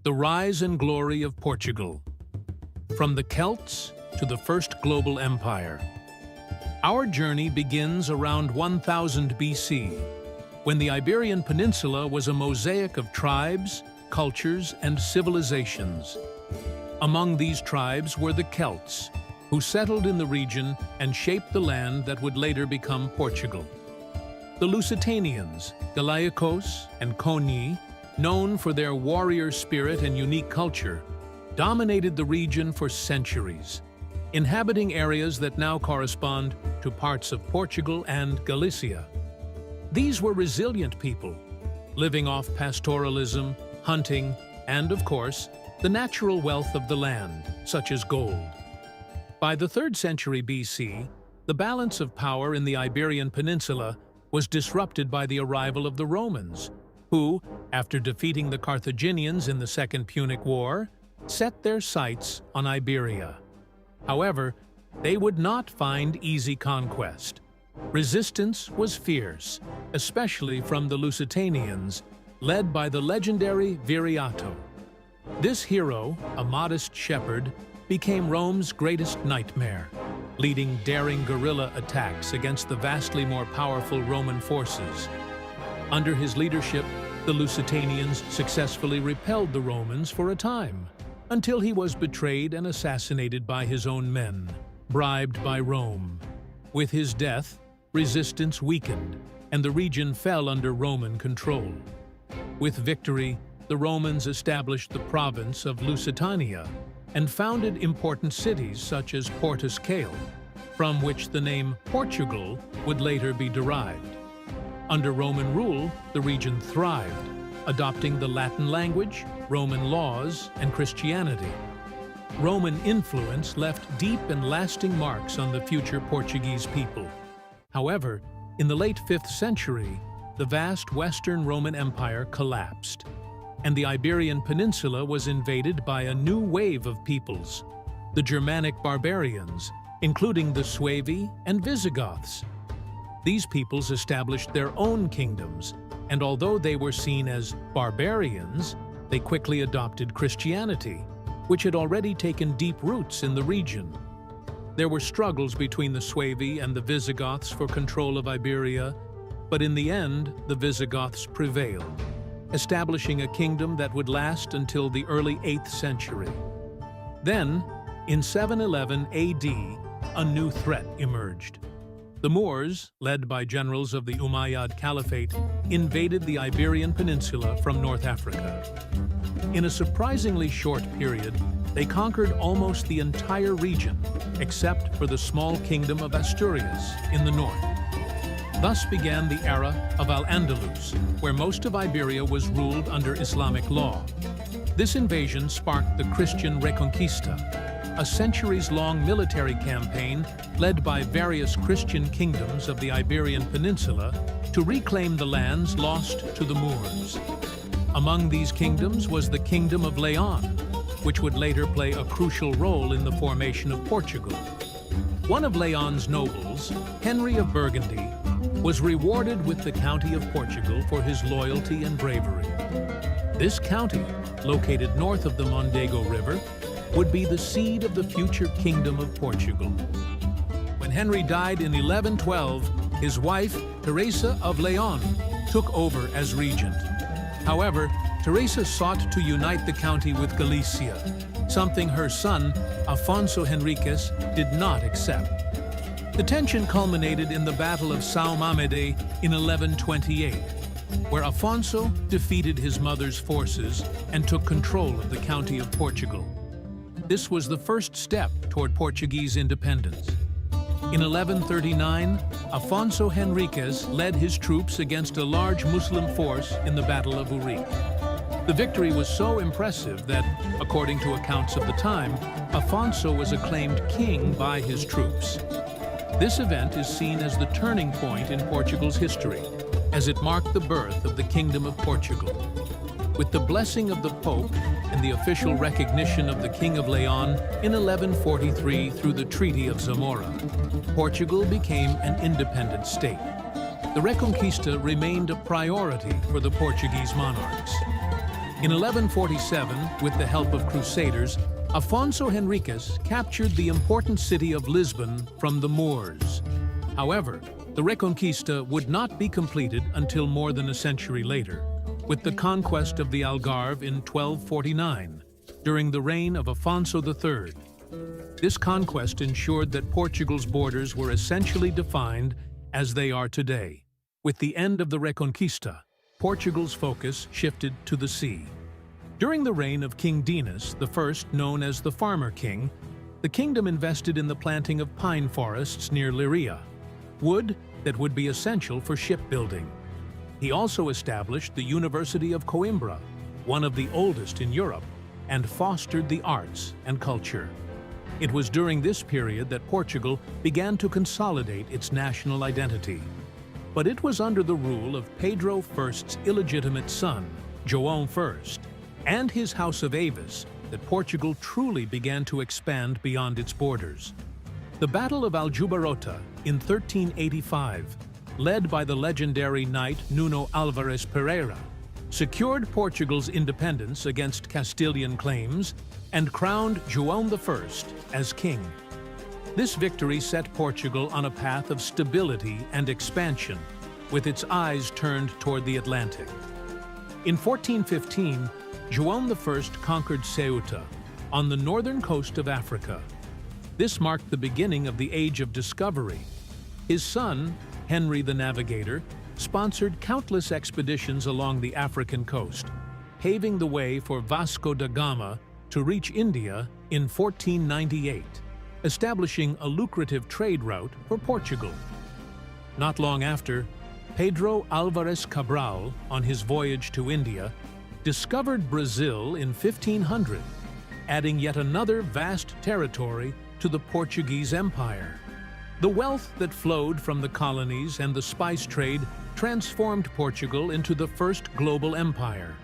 The rise and glory of Portugal. From the Celts to the first global empire. Our journey begins around 1000 BC, when the Iberian Peninsula was a mosaic of tribes, cultures, and civilizations. Among these tribes were the Celts, who settled in the region and shaped the land that would later become Portugal. The Lusitanians, Galaiacos, and Coni, known for their warrior spirit and unique culture, dominated the region for centuries, inhabiting areas that now correspond to parts of Portugal and Galicia. These were resilient people, living off pastoralism, hunting, and, of course, the natural wealth of the land, such as gold. By the 3rd century BC, the balance of power in the Iberian Peninsula was disrupted by the arrival of the Romans, who, after defeating the Carthaginians in the Second Punic War, set their sights on Iberia. However, they would not find easy conquest. Resistance was fierce, especially from the Lusitanians, led by the legendary Viriato. This hero, a modest shepherd, became Rome's greatest nightmare, leading daring guerrilla attacks against the vastly more powerful Roman forces. Under his leadership, the Lusitanians successfully repelled the Romans for a time, until he was betrayed and assassinated by his own men, bribed by Rome. With his death, resistance weakened, and the region fell under Roman control. With victory, the Romans established the province of Lusitania and founded important cities such as A.S.K, from which the name Portugal would later be derived. Under Roman rule, the region thrived, adopting the Latin language, Roman laws, and Christianity. Roman influence left deep and lasting marks on the future Portuguese people. However, in the late 5th century, the vast Western Roman Empire collapsed, and the Iberian Peninsula was invaded by a new wave of peoples, the Germanic barbarians, including the Suevi and Visigoths. These peoples established their own kingdoms, and although they were seen as barbarians, they quickly adopted Christianity, which had already taken deep roots in the region. There were struggles between the Suevi and the Visigoths for control of Iberia, but in the end, the Visigoths prevailed, establishing a kingdom that would last until the early 8th century. Then, in 711 AD, a new threat emerged. The Moors, led by generals of the Umayyad Caliphate, invaded the Iberian Peninsula from North Africa. In a surprisingly short period, they conquered almost the entire region, except for the small kingdom of Asturias in the north. Thus began the era of Al-Andalus, where most of Iberia was ruled under Islamic law. This invasion sparked the Christian Reconquista, a centuries-long military campaign led by various Christian kingdoms of the Iberian Peninsula to reclaim the lands lost to the Moors. Among these kingdoms was the Kingdom of Leon, which would later play a crucial role in the formation of Portugal. One of Leon's nobles, Henry of Burgundy, was rewarded with the County of Portugal for his loyalty and bravery. This county, located north of the Mondego River, would be the seed of the future Kingdom of Portugal. When Henry died in 1112, his wife, Teresa of Leon, took over as regent. However, Teresa sought to unite the county with Galicia, something her son, Afonso Henriques, did not accept. The tension culminated in the Battle of São Mamede in 1128, where Afonso defeated his mother's forces and took control of the county of Portugal. This was the first step toward Portuguese independence. In 1139, Afonso Henriques led his troops against a large Muslim force in the Battle of Urique. The victory was so impressive that, according to accounts of the time, Afonso was acclaimed king by his troops. This event is seen as the turning point in Portugal's history, as it marked the birth of the Kingdom of Portugal. With the blessing of the Pope and the official recognition of the King of Leon in 1143 through the Treaty of Zamora, Portugal became an independent state. The Reconquista remained a priority for the Portuguese monarchs. In 1147, with the help of Crusaders, Afonso Henriques captured the important city of Lisbon from the Moors. However, the Reconquista would not be completed until more than a century later, with the conquest of the Algarve in 1249, during the reign of Afonso III. This conquest ensured that Portugal's borders were essentially defined as they are today. With the end of the Reconquista, Portugal's focus shifted to the sea. During the reign of King Dinas, the first known as the Farmer King, the kingdom invested in the planting of pine forests near Leiria, wood that would be essential for shipbuilding. He also established the University of Coimbra, one of the oldest in Europe, and fostered the arts and culture. It was during this period that Portugal began to consolidate its national identity. But it was under the rule of Pedro I's illegitimate son, João I, and his House of Avis that Portugal truly began to expand beyond its borders. The Battle of Aljubarrota in 1385, led by the legendary knight Nuno Álvares Pereira, secured Portugal's independence against Castilian claims and crowned João I as king. This victory set Portugal on a path of stability and expansion, with its eyes turned toward the Atlantic. In 1415, João I conquered Ceuta, on the northern coast of Africa. This marked the beginning of the Age of Discovery. His son, Henry the Navigator, sponsored countless expeditions along the African coast, paving the way for Vasco da Gama to reach India in 1498, establishing a lucrative trade route for Portugal. Not long after, Pedro Álvares Cabral, on his voyage to India, discovered Brazil in 1500, adding yet another vast territory to the Portuguese Empire. The wealth that flowed from the colonies and the spice trade transformed Portugal into the first global empire.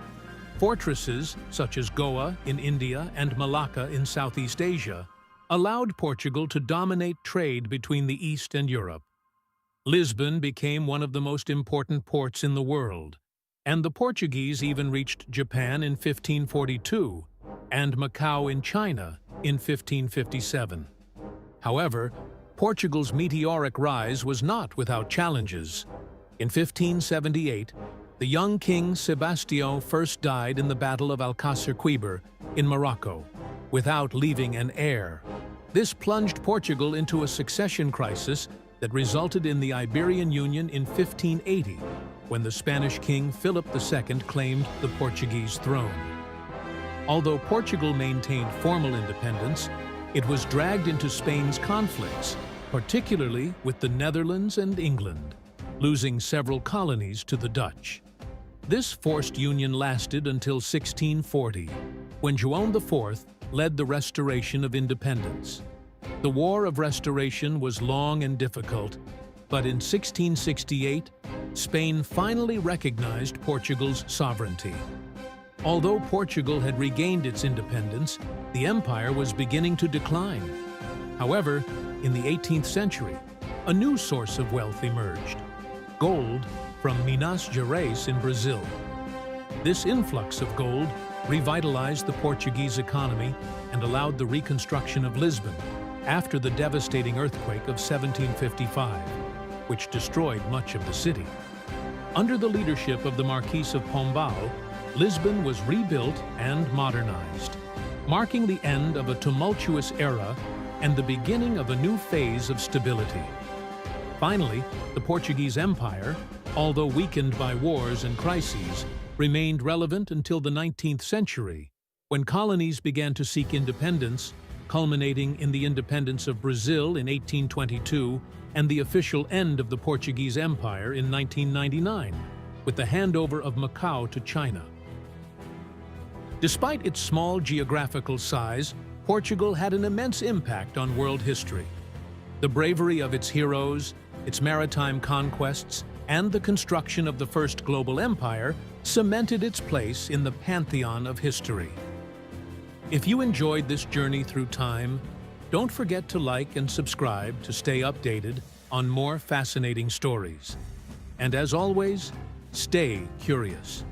Fortresses such as Goa in India and Malacca in Southeast Asia allowed Portugal to dominate trade between the East and Europe. Lisbon became one of the most important ports in the world, and the Portuguese even reached Japan in 1542 and Macau in China in 1557. However, Portugal's meteoric rise was not without challenges. In 1578, the young king Sebastião first died in the Battle of Alcácer Quibir in Morocco, without leaving an heir. This plunged Portugal into a succession crisis that resulted in the Iberian Union in 1580, when the Spanish king Philip II claimed the Portuguese throne. Although Portugal maintained formal independence, it was dragged into Spain's conflicts, particularly with the Netherlands and England, losing several colonies to the Dutch. This forced union lasted until 1640, when João IV led the restoration of independence. The War of Restoration was long and difficult, but in 1668, Spain finally recognized Portugal's sovereignty. Although Portugal had regained its independence, the empire was beginning to decline. However, in the 18th century, a new source of wealth emerged: gold from Minas Gerais in Brazil. This influx of gold revitalized the Portuguese economy and allowed the reconstruction of Lisbon after the devastating earthquake of 1755, which destroyed much of the city. Under the leadership of the Marquis of Pombal, Lisbon was rebuilt and modernized, marking the end of a tumultuous era and the beginning of a new phase of stability. Finally, the Portuguese Empire, although weakened by wars and crises, remained relevant until the 19th century, when colonies began to seek independence, culminating in the independence of Brazil in 1822 and the official end of the Portuguese Empire in 1999, with the handover of Macau to China. Despite its small geographical size, Portugal had an immense impact on world history. The bravery of its heroes, its maritime conquests, and the construction of the first global empire cemented its place in the pantheon of history. If you enjoyed this journey through time, don't forget to like and subscribe to stay updated on more fascinating stories. And as always, stay curious.